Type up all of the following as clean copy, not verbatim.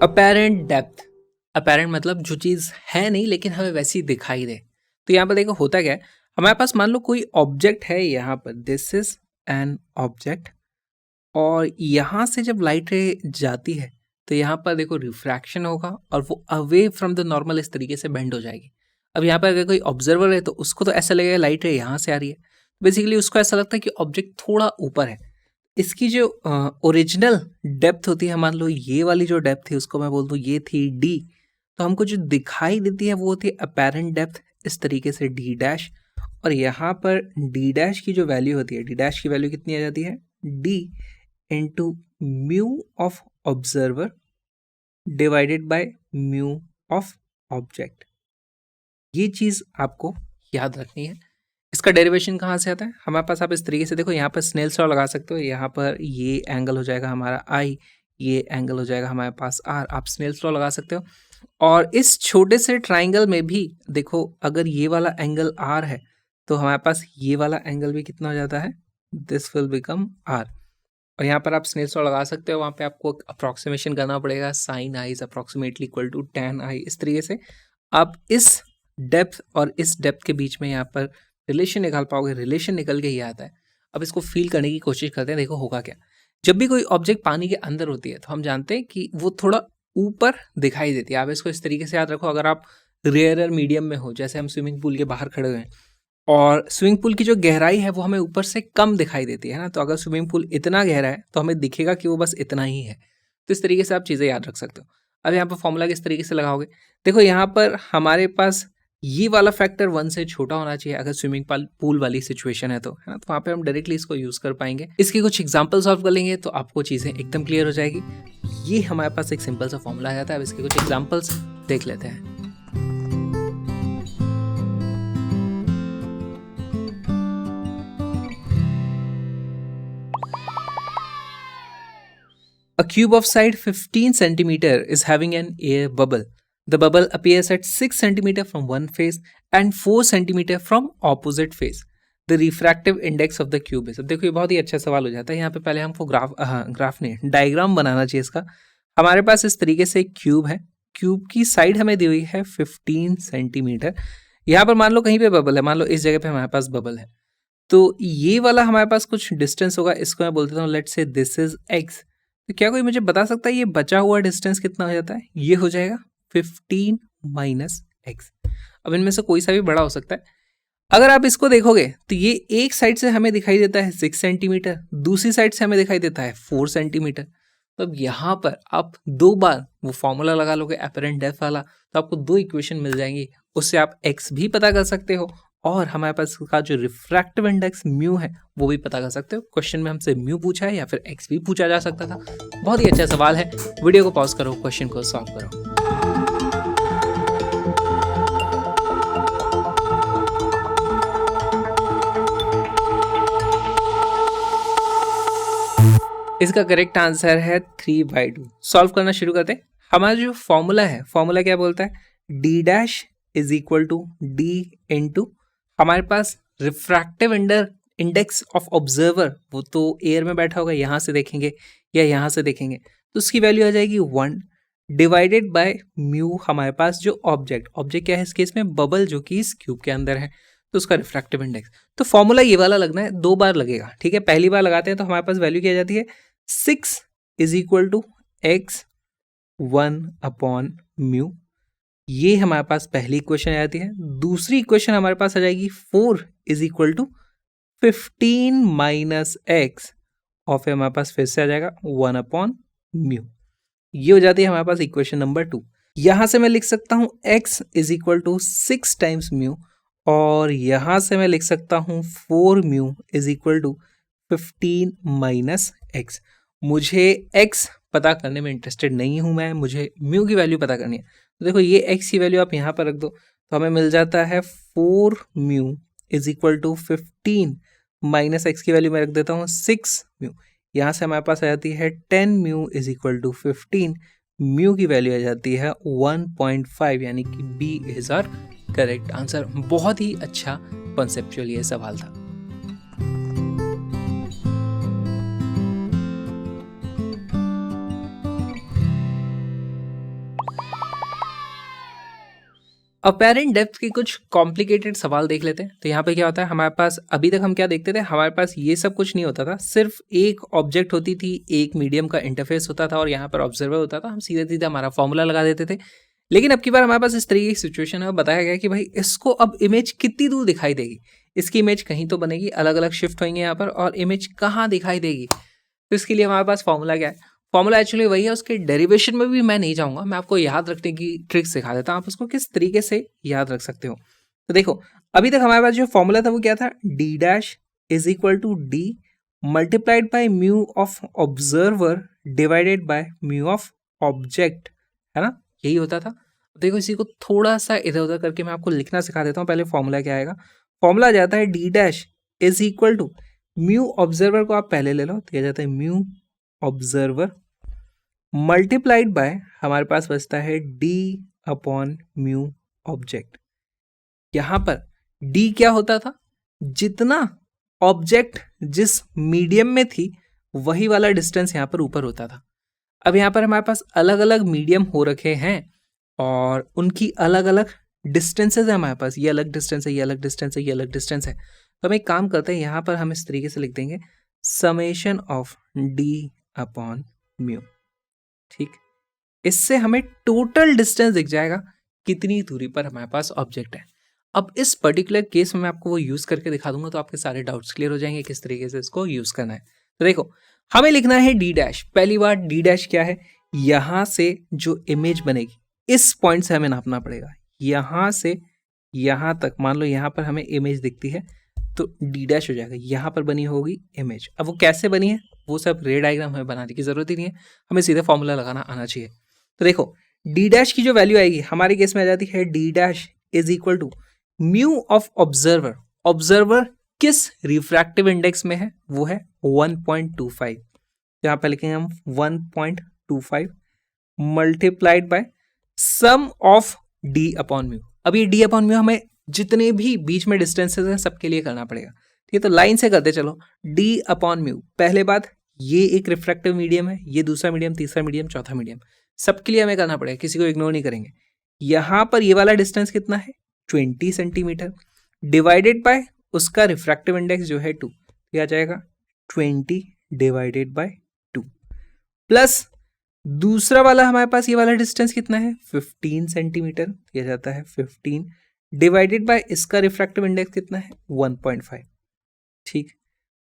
Apparent depth, apparent मतलब जो चीज़ है नहीं लेकिन हमें वैसी दिखाई दे। तो यहाँ पर देखो होता क्या है, हमारे पास मान लो कोई ऑब्जेक्ट है, यहाँ पर दिस इज एन ऑब्जेक्ट, और यहाँ से जब लाइट रे जाती है तो यहाँ पर देखो रिफ्रैक्शन होगा और वो अवे फ्रॉम द नॉर्मल इस तरीके से बेंड हो जाएगी। अब यहाँ पर अगर कोई ऑब्जर्वर है तो उसको तो ऐसा लगेगा लाइट रे यहाँ से आ रही है, बेसिकली उसको ऐसा लगता है कि ऑब्जेक्ट थोड़ा ऊपर है। इसकी जो ओरिजिनल डेप्थ होती है, मान लो ये वाली जो डेप्थ थी उसको मैं बोल दूँ ये थी डी, तो हमको जो दिखाई देती है वो होती है अपेरेंट डेप्थ, इस तरीके से डी डैश। और यहाँ पर डी डैश की जो वैल्यू होती है, डी डैश की वैल्यू कितनी आ जाती है, D into mu of observer divided by mu of object. ये चीज़ आपको याद रखनी है। इसका डेरिवेशन कहाँ से आता है हमारे पास, आप इस तरीके से देखो, यहाँ पर स्नेल्स लॉ लगा सकते हो। यहाँ पर ये एंगल हो जाएगा हमारा आई, ये एंगल हो जाएगा हमारे पास आर, आप स्नेल्स लॉ लगा सकते हो। और इस छोटे से ट्राइंगल में भी देखो, अगर ये वाला एंगल आर है तो हमारे पास ये वाला एंगल भी कितना हो जाता है, दिस विल बिकम आर। और यहाँ पर आप स्नेल्स लॉ लगा सकते हो, वहाँ पे आपको अप्रॉक्सीमेशन करना पड़ेगा, sine i is approximately equal to tan i. इस तरीके से आप इस डेप्थ और इस डेप्थ के बीच में यहाँ पर रिलेशन निकाल पाओगे। रिलेशन निकल के ही आता है। अब इसको फील करने की कोशिश करते हैं, देखो होगा क्या। जब भी कोई ऑब्जेक्ट पानी के अंदर होती है तो हम जानते हैं कि वो थोड़ा ऊपर दिखाई देती है। आप इसको इस तरीके से याद रखो, अगर आप रेयरर मीडियम में हो, जैसे हम स्विमिंग पूल के बाहर खड़े हुए हैं और स्विमिंग पूल की जो गहराई है वो हमें ऊपर से कम दिखाई देती है ना, तो अगर स्विमिंग पूल इतना गहरा है तो हमें दिखेगा कि वो बस इतना ही है। तो इस तरीके से आप चीज़ें याद रख सकते हो। अब यहाँ पर फॉर्मूला किस तरीके से लगाओगे, देखो यहाँ पर हमारे पास ये वाला फैक्टर 1 से छोटा होना चाहिए अगर स्विमिंग पूल वाली सिचुएशन है तो, है ना, तो वहाँ पे हम डायरेक्टली इसको यूज़ कर पाएंगे। इसके कुछ एग्जांपल सॉल्व कर लेंगे तो आपको चीज़ें एकदम क्लियर हो जाएगी। ये हमारे पास एक सिंपल सा फॉर्मूला आ जाता है। अब इसके कुछ एग्जांपल्स देख लेते हैं। A cube of side 15 centimeter is having an air bubble. The bubble appears at 6 centimeter from one face and 4 centimeter from opposite face. The refractive index of the cube is. अब देखो ये बहुत ही अच्छा सवाल हो जाता है। यहाँ पे पहले हमको ग्राफ नहीं, डायग्राम बनाना चाहिए इसका। हमारे पास इस तरीके से क्यूब है, क्यूब की साइड हमें दी हुई है 15 सेंटीमीटर। यहाँ पर मान लो कहीं पे बबल है, मान लो इस जगह पे हमारे पास बबल है, तो ये वाला हमारे पास कुछ डिस्टेंस होगा, इसको मैं बोल देता हूँ let's say this is x. तो क्या कोई मुझे बता सकता है ये बचा हुआ डिस्टेंस कितना हो जाता है, ये हो जाएगा 15 माइनस एक्स। अब इनमें से कोई सा भी बड़ा हो सकता है। अगर आप इसको देखोगे तो ये एक साइड से हमें दिखाई देता है 6 सेंटीमीटर, दूसरी साइड से हमें दिखाई देता है 4 सेंटीमीटर। तो अब यहाँ पर आप 2 बार वो फॉर्मूला लगा लोगे अपेरेंट डेप्थ वाला, तो आपको 2 इक्वेशन मिल जाएंगी। उससे आप एक्स भी पता कर सकते हो और हमारे पास का जो रिफ्रैक्टिव इंडेक्स म्यू है वो भी पता कर सकते हो। क्वेश्चन में हमसे म्यू पूछा है या फिर एक्स भी पूछा जा सकता था। बहुत ही अच्छा सवाल है। वीडियो को पॉज करो, क्वेश्चन को सॉल्व करो। इसका करेक्ट आंसर है 3/2। सॉल्व करना शुरू करते हैं। हमारा जो फॉर्मूला है, फॉर्मूला क्या बोलता है, D dash is equal to D into हमारे पास रिफ्रैक्टिव इंडेक्स ऑफ ऑब्जर्वर, वो तो एयर में बैठा होगा, यहाँ से देखेंगे या यहाँ से देखेंगे तो उसकी वैल्यू आ जाएगी 1 डिवाइडेड बाय म्यू हमारे पास जो ऑब्जेक्ट क्या है इस केस में, बबल, जो कि इस क्यूब के अंदर है, तो उसका रिफ्रैक्टिव इंडेक्स। तो फॉर्मूला ये वाला लगना है, 2 बार लगेगा, ठीक है। पहली बार लगाते हैं तो हमारे पास वैल्यू क्या आ जाती है, 6 is equal to x 1 upon mu. ये हमारे पास पहली इक्वेशन आ जाती है। दूसरी इक्वेशन हमारे पास आ जाएगी 4 is equal to 15 minus x और फिर हमारे पास फिर से आ जाएगा 1 अपॉन म्यू। ये हो जाती है हमारे पास इक्वेशन नंबर 2। यहां से मैं लिख सकता हूं x is equal to 6 times mu और यहां से मैं लिख सकता हूं 4 mu is equal to 15 minus x. मुझे x पता करने में इंटरेस्टेड नहीं हूं मैं, मुझे म्यू की वैल्यू पता करनी है। तो देखो ये x की वैल्यू आप यहाँ पर रख दो तो हमें मिल जाता है 4 mu is equal to 15 minus x की वैल्यू मैं रख देता हूँ 6 म्यू। यहाँ से हमारे पास आ जाती है 10 mu is equal to 15, mu की वैल्यू आ जाती है 1.5, यानी कि B is our correct answer. बहुत ही अच्छा कॉन्सेप्चुअल ये सवाल था। अपेरेंट डेप्थ के कुछ कॉम्प्लिकेटेड सवाल देख लेते हैं। तो यहाँ पे क्या होता है, हमारे पास अभी तक हम क्या देखते थे, हमारे पास ये सब कुछ नहीं होता था, सिर्फ एक ऑब्जेक्ट होती थी, एक मीडियम का इंटरफेस होता था और यहाँ पर ऑब्जर्वर होता था। हम सीधे सीधे हमारा फॉर्मूला लगा देते थे। लेकिन अब की बार हमारे पास इस तरीके की सिचुएशन है, बताया गया कि भाई इसको अब इमेज कितनी दूर दिखाई देगी, इसकी इमेज कहीं तो बनेगी, अलग अलग शिफ्ट होंगे यहाँ पर, और इमेज कहाँ दिखाई देगी। तो इसके लिए हमारे पास फॉर्मूला क्या है, फॉर्मूला एक्चुअली वही है, उसके डेरिवेशन में भी मैं नहीं जाऊंगा, मैं आपको याद रखने की ट्रिक सिखा देता हूँ, आप उसको किस तरीके से याद रख सकते हो। तो देखो अभी तक हमारे पास जो फॉर्मूला था वो क्या था, D dash is equal to D multiplied by mu of observer divided by mu of object, है ना, यही होता था। देखो इसी को थोड़ा सा इधर उधर करके मैं आपको लिखना सिखा देता हूँ। पहले फॉर्मूला क्या आएगा, फॉर्मूला जाता है D dash is equal to mu observer को आप पहले ले लो, तो यह जाता है म्यू ऑब्जर्वर मल्टीप्लाइड बाय हमारे पास बचता है डी अपॉन म्यू ऑब्जेक्ट। यहां पर डी क्या होता था, जितना ऑब्जेक्ट जिस मीडियम में थी वही वाला डिस्टेंस यहां पर ऊपर होता था। अब यहां पर हमारे पास अलग अलग मीडियम हो रखे हैं और उनकी अलग अलग डिस्टेंसेज है हमारे पास, ये अलग डिस्टेंस है, ये अलग डिस्टेंस है, ये अलग डिस्टेंस है। तो हम एक काम करते हैं, यहां पर हम इस तरीके से लिख देंगे summation of D upon mu, ठीक। इससे हमें टोटल डिस्टेंस दिख जाएगा, कितनी दूरी पर हमारे पास ऑब्जेक्ट है। अब इस पर्टिकुलर केस में मैं आपको वो यूज करके दिखा दूंगा, तो आपके सारे डाउट्स क्लियर हो जाएंगे किस तरीके से इसको यूज करना है। तो देखो हमें लिखना है डी डैश, पहली बार डी डैश क्या है, यहां से जो इमेज बनेगी इस पॉइंट से हमें नापना पड़ेगा, यहां से यहां तक। मान लो यहां पर हमें इमेज दिखती है तो डी डैश हो जाएगा, यहां पर बनी होगी इमेज। अब वो कैसे बनी है वो सब रे डायग्राम हमें बनाने की जरूरत ही नहीं है, हमें सीधे फॉर्मूला लगाना आना चाहिए। तो देखो डी डैश की जो वैल्यू आएगी हमारे केस में आ जाती है D dash is equal to mu of observer. Observer किस रिफ्रैक्टिव इंडेक्स में है, वो है 1.25, यहाँ पे लिखेंगे हम 1.25 multiplied by sum of D upon mu. अब ये डी अपॉन म्यू हमें जितने भी बीच में डिस्टेंसेस हैं सबके लिए करना पड़ेगा, ठीक है। तो लाइन से करते चलो, डी अपॉन म्यू, पहले बात ये एक रिफ्रैक्टिव मीडियम है, ये दूसरा मीडियम, तीसरा मीडियम, चौथा मीडियम, सबके लिए हमें करना पड़ेगा, किसी को इग्नोर नहीं करेंगे। यहां पर ये वाला डिस्टेंस कितना है 20 सेंटीमीटर डिवाइडेड बाय उसका रिफ्रैक्टिव इंडेक्स जो है 2, आ जाएगा 20 डिवाइडेड बाय 2 प्लस दूसरा वाला हमारे पास ये वाला डिस्टेंस कितना है 15 सेंटीमीटर, दिया जाता है 15 डिवाइडेड बाय इसका रिफ्रैक्टिव इंडेक्स कितना है 1.5, ठीक।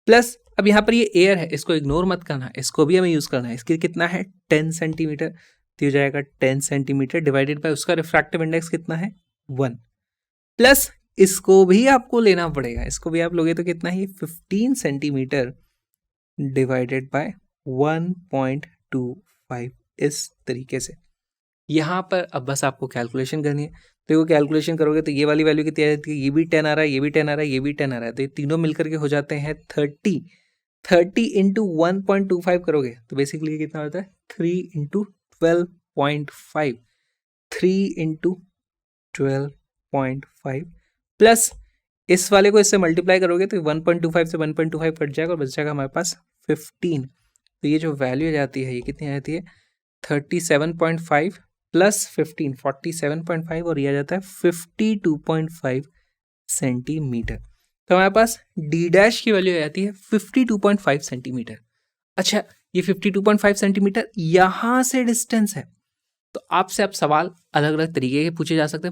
प्लस अब यहाँ पर ये एयर है, इसको इग्नोर मत करना, इसको भी हमें यूज करना है। इसकी कितना है 10 सेंटीमीटर, तो हो जाएगा 10 सेंटीमीटर डिवाइडेड बाय उसका रिफ्रैक्टिव इंडेक्स कितना है 1, प्लस इसको भी आपको लेना पड़ेगा, इसको भी आप लोगे तो कितना है 15 सेंटीमीटर डिवाइडेड बाय 1.25, इस तरीके से। यहाँ पर अब बस आपको कैलकुलेशन करनी है। तो वो कैलकुलेशन करोगे तो ये वाली वैल्यू कितनी आ जाती है, ये भी 10 आ रहा है, ये भी 10 आ रहा है, ये भी 10 आ रहा है, तो ये तीनों मिलकर के हो जाते हैं 30 इंटू 1.25 करोगे तो बेसिकली कितना होता है 3 इंटू 12.5, 3 इंटू 12.5 प्लस इस वाले को इससे मल्टीप्लाई करोगे तो 1.25 से 1.25 कट जाएगा और बच जाएगा हमारे पास 15। तो ये जो वैल्यू आ जाती है ये कितनी आ जाती है 37.5 प्लस 15 47.5 और ये आ जाता है 52.5 सेंटीमीटर। तो हमारे पास डी डैश की वैल्यू आ जाती है 52.5 सेंटीमीटर। अच्छा ये 52.5 सेंटीमीटर यहाँ से डिस्टेंस है, तो आपसे अब सवाल अलग अलग तरीके के पूछे जा सकते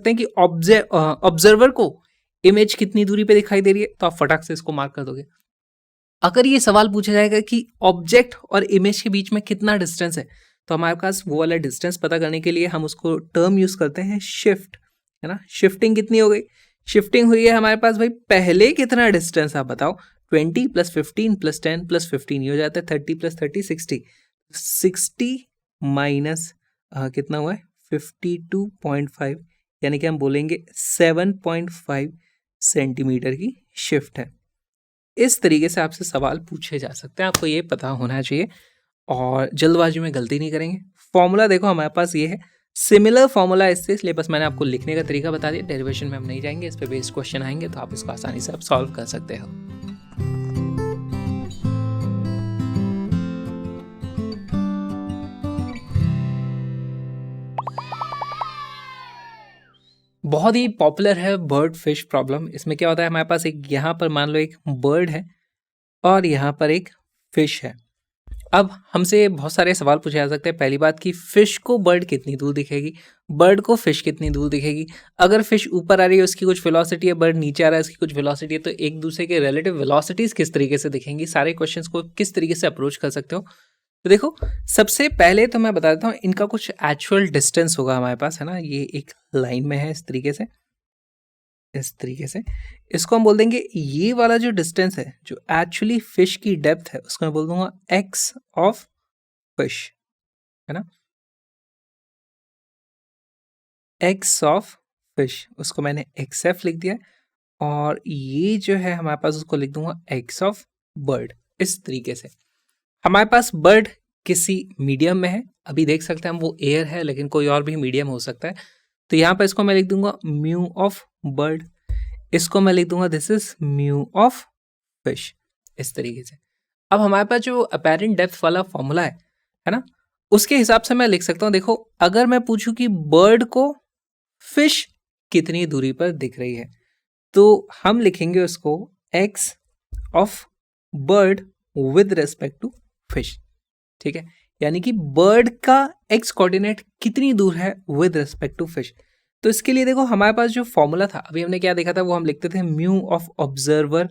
हैं कि ऑब्जर्वर को इमेज कितनी दूरी पे दिखाई दे रही है, तो आप फटाक से इसको मार्क कर दोगे। अगर ये सवाल पूछा जाएगा कि ऑब्जेक्ट और इमेज के बीच में कितना डिस्टेंस है, तो हमारे पास वो वाला डिस्टेंस पता करने के लिए हम उसको टर्म यूज करते हैं शिफ्ट, है ना। शिफ्टिंग कितनी हो गई, शिफ्टिंग हुई है हमारे पास भाई पहले कितना डिस्टेंस आप बताओ 20 प्लस 15 प्लस 10 प्लस 15 ये हो जाता है 30 प्लस 30 60 माइनस कितना हुआ है 52.5, यानी कि हम बोलेंगे 7.5 सेंटीमीटर की शिफ्ट है। इस तरीके से आपसे सवाल पूछे जा सकते हैं, आपको ये पता होना चाहिए और जल्दबाजी में गलती नहीं करेंगे। फॉर्मूला देखो हमारे पास ये है, सिमिलर फॉर्मूला इससे, इसलिए बस मैंने आपको लिखने का तरीका बता दिया, डेरिवेशन में हम नहीं जाएंगे, इस पे बेस्ड क्वेश्चन आएंगे तो आप इसको आसानी से आप सॉल्व कर सकते हो। बहुत ही पॉपुलर है बर्ड फिश प्रॉब्लम। इसमें क्या होता है, हमारे पास एक यहाँ पर मान लो एक बर्ड है और यहाँ पर एक फिश है। अब हमसे बहुत सारे सवाल पूछे जा सकते हैं। पहली बात कि फिश को बर्ड कितनी दूर दिखेगी, बर्ड को फिश कितनी दूर दिखेगी। अगर फिश ऊपर आ रही है उसकी कुछ वेलोसिटी है, बर्ड नीचे आ रहा है उसकी कुछ वेलोसिटी है, तो एक दूसरे के रिलेटिव वेलोसिटीज किस तरीके से दिखेंगी, सारे क्वेश्चंस को किस तरीके से अप्रोच कर सकते हो। तो देखो, सबसे पहले तो मैं बता देता हूँ इनका कुछ एक्चुअल डिस्टेंस होगा हमारे पास, है ना। ये एक लाइन में है इस तरीके से, इस तरीके से। इसको हम बोल देंगे, ये वाला जो डिस्टेंस है जो एक्चुअली फिश की डेप्थ है उसको मैं बोल दूंगा एक्स ऑफ फिश, है ना। एक्स ऑफ फिश, उसको मैंने एक्स एफ लिख दिया है। और ये जो है हमारे पास, उसको लिख दूंगा एक्स ऑफ बर्ड। इस तरीके से हमारे पास बर्ड किसी मीडियम में है, अभी देख सकते हैं हम वो एयर है, लेकिन कोई और भी मीडियम हो सकता है। तो यहाँ पर इसको मैं लिख दूंगा म्यू ऑफ बर्ड, इसको मैं लिख दूंगा this is mu of fish, इस तरीके से। अब हमारे पास जो अपेरेंट डेप्थ वाला फॉर्मूला है ना, उसके हिसाब से मैं लिख सकता हूँ। देखो, अगर मैं पूछूं कि बर्ड को फिश कितनी दूरी पर दिख रही है, तो हम लिखेंगे उसको x of bird with respect to fish, ठीक है। यानी कि बर्ड का एक्स कोऑर्डिनेट कितनी दूर है विद रेस्पेक्ट टू फिश। तो इसके लिए देखो, हमारे पास जो फॉर्मूला था, अभी हमने क्या देखा था, वो हम लिखते थे म्यू ऑफ ऑब्जर्वर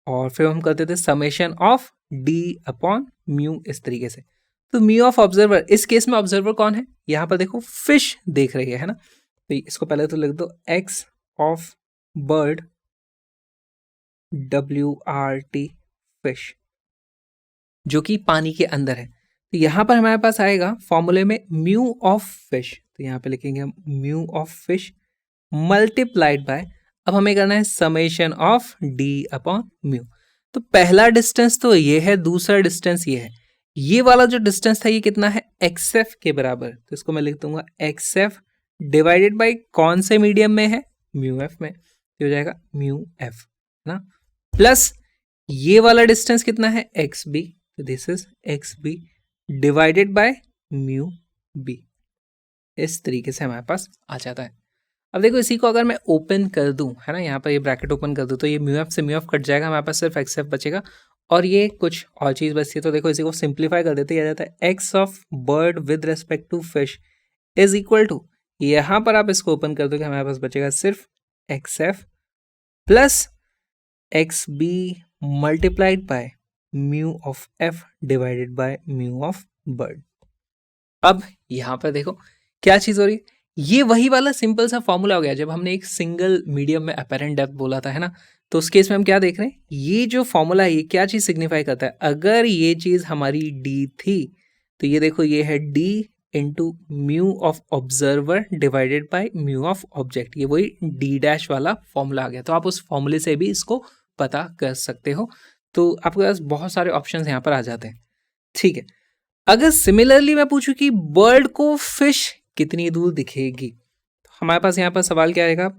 और फिर हम करते थे summation of D upon mu, इस तरीके से। तो म्यू ऑफ ऑब्जर्वर, इस केस में ऑब्जर्वर कौन है, यहाँ पर देखो फिश देख रही है ना। तो इसको पहले तो लिख दो x of bird WRT fish, जो कि पानी के अंदर है। तो यहाँ पर हमारे पास आएगा फॉर्मूले में म्यू ऑफ फिश, तो यहाँ पे लिखेंगे हम mu of fish multiplied by, अब हमें करना है summation of D upon mu. तो पहला डिस्टेंस तो ये है, दूसरा डिस्टेंस ये है। ये वाला जो डिस्टेंस था ये कितना है, एक्स एफ के बराबर। तो इसको मैं लिख दूंगा एक्स एफ डिवाइडेड बाई कौन से मीडियम में है, म्यू एफ में, तो हो जाएगा म्यू एफ, है ना। प्लस ये वाला डिस्टेंस कितना है, एक्स बी, तो this is x B divided by mu B, इस तरीके से हमारे पास आ जाता है। अब देखो, इसी को अगर मैं ओपन कर दूं, है ना, यहाँ पर ये ब्रैकेट ओपन कर दूं, तो ये म्यू एफ से म्यू एफ कट जाएगा, हमारे पास सिर्फ एक्स एफ बचेगा और ये कुछ और चीज़ बचती है। तो देखो, इसी को सिंप्लीफाई कर देते, आ जाता है x of bird with respect to fish is equal to, यहाँ पर आप इसको ओपन कर दोगे, हमारे पास बचेगा सिर्फ x F plus x B multiplied by mu of F divided by mu of bird. अब यहाँ पर देखो क्या चीज़ हो रही है, ये वही वाला सिंपल सा फॉर्मूला हो गया जब हमने एक सिंगल मीडियम में अपेरेंट डेप्थ बोला था, है ना। तो उस केस में हम क्या देख रहे हैं, ये जो फॉर्मूला है ये क्या चीज़ सिग्निफाई करता है, अगर ये चीज़ हमारी डी थी तो ये देखो ये है D into mu of observer divided by mu of object, ये वही डी डैश वाला फॉर्मूला आ गया। तो आप उस फॉर्मूले से भी इसको पता कर सकते हो। तो आपके पास बहुत सारे ऑप्शंस यहाँ पर आ जाते हैं, ठीक है। अगर सिमिलरली मैं पूछूं कि बर्ड को फिश कितनी दूर दिखेगी, तो हमारे पास यहाँ पर सवाल क्या आएगा,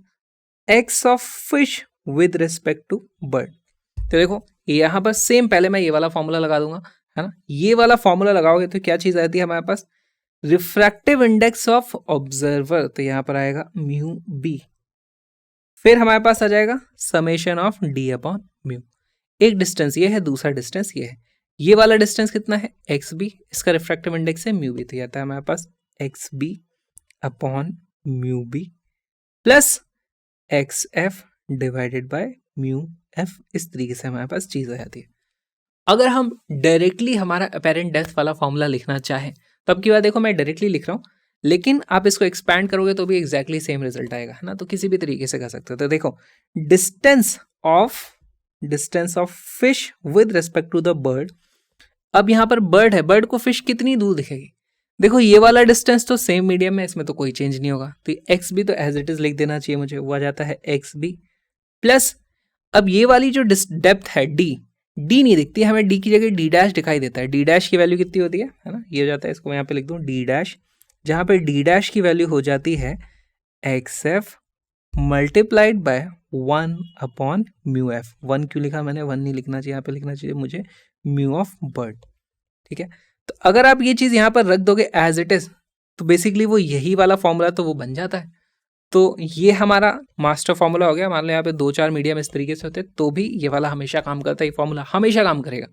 x of fish with respect to bird. तो देखो यहाँ पर सेम, पहले मैं ये वाला फॉर्मूला लगा दूंगा, है ना। ये वाला फॉर्मूला लगाओगे तो क्या चीज आती है हमारे पास, रिफ्रैक्टिव इंडेक्स ऑफ ऑब्जर्वर, तो यहाँ पर आएगा म्यू बी, फिर हमारे पास आ जाएगा summation of D upon mu. एक डिस्टेंस ये है, दूसरा डिस्टेंस ये है, ये वाला डिस्टेंस कितना है, एक्स बी, इसका रिफ्रैक्टिव इंडेक्स है म्यू बी, तो आता है हमारे पास x b upon mu b plus x f divided by mu f, इस तरीके से हमारे पास चीज आ जाती है। अगर हम डायरेक्टली हमारा अपेरेंट डेप्थ वाला फॉर्मूला लिखना चाहें, तो अब की बात देखो, मैं डायरेक्टली लिख रहा हूँ, लेकिन आप इसको एक्सपैंड करोगे तो भी एग्जैक्टली सेम रिजल्ट आएगा, है ना। तो किसी भी तरीके से कर सकते हो। तो देखो, distance of fish with respect to the bird, अब यहाँ पर बर्ड है, बर्ड को फिश कितनी दूर दिखेगी, देखो ये वाला डिस्टेंस तो सेम मीडियम में, इसमें तो कोई चेंज नहीं होगा, तो एक्स बी तो एज इट इज लिख देना चाहिए मुझे, वो आ जाता है एक्स बी प्लस, अब ये वाली जो डेप्थ है डी नहीं दिखती है हमें, डी की जगह डी डैश दिखाई देता है। डी डैश की वैल्यू कितनी होती है ना, ये हो जाता है, इसको मैं यहाँ पे लिख दूँ डी डैश, जहाँ पे डी डैश की वैल्यू हो जाती है x F multiplied by 1 upon mu F. 1 क्यों लिखा मैंने, 1 नहीं लिखना चाहिए, यहाँ पे लिखना चाहिए मुझे म्यू ऑफ बर्ड, ठीक है। तो अगर आप ये चीज़ यहाँ पर रख दोगे एज इट इज, तो बेसिकली वो यही वाला फॉर्मूला तो वो बन जाता है। तो ये हमारा मास्टर फॉर्मूला हो गया। मान लो यहाँ पे 2-4 मीडियम इस तरीके से होते तो भी ये वाला हमेशा काम करता है, ये फॉर्मूला हमेशा काम करेगा।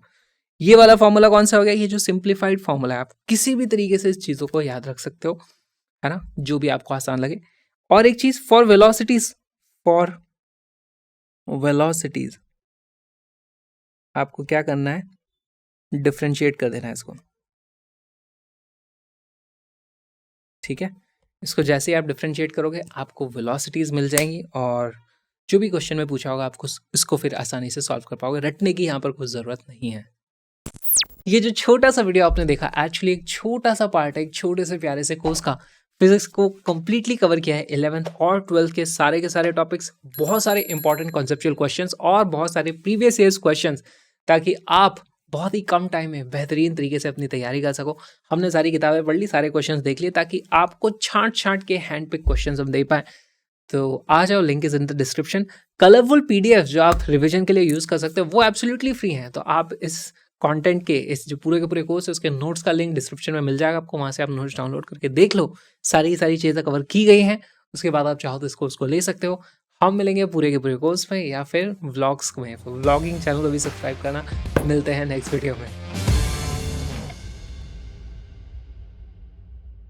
ये वाला फॉर्मूला कौन सा हो गया? ये जो सिंप्लीफाइड फॉर्मूला है, आप किसी भी तरीके से इस चीज़ों को याद रख सकते हो, है ना, जो भी आपको आसान लगे। और एक चीज़, फॉर वेलोसिटीज आपको क्या करना है? डिफ्रेंशिएट कर देना है इसको, ठीक है। इसको जैसे ही आप डिफ्रेंशिएट करोगे आपको वेलोसिटीज मिल जाएंगी, और जो भी क्वेश्चन में पूछा होगा आपको इसको फिर आसानी से सॉल्व कर पाओगे। रटने की यहाँ पर कुछ ज़रूरत नहीं है। ये जो छोटा सा वीडियो आपने देखा, एक्चुअली एक छोटा सा पार्ट है एक छोटे से प्यारे से कोर्स का। फिजिक्स को कंप्लीटली कवर किया है 11th और 12th के सारे टॉपिक्स, बहुत सारे इंपॉर्टेंट कॉन्सेप्चुअल क्वेश्चंस और बहुत सारे प्रीवियस ईयर्स क्वेश्चंस, ताकि आप बहुत ही कम टाइम में बेहतरीन तरीके से अपनी तैयारी कर सको। हमने सारी किताबें पढ़ ली, सारे क्वेश्चंस देख लिए, ताकि आपको छांट के हैंड पिक क्वेश्चंस हम दे पाए। तो आ जाओ, link is in the description. Colourful PDF जो आप रिवीजन के लिए यूज़ कर सकते हो वो एब्सोल्युटली फ्री हैं। तो आप इस कंटेंट के, इस जो पूरे के पूरे कोर्स है उसके नोट्स का लिंक डिस्क्रिप्शन में मिल जाएगा आपको, वहाँ से आप नोट्स डाउनलोड करके देख लो। सारी चीज़ें कवर की गई हैं। उसके बाद आप चाहो तो इस कोर्स को ले सकते हो। हम मिलेंगे पूरे के पूरे कोर्स में या फिर व्लॉग्स में। व्लॉगिंग चैनल को भी सब्सक्राइब करना। मिलते हैं नेक्स्ट वीडियो में।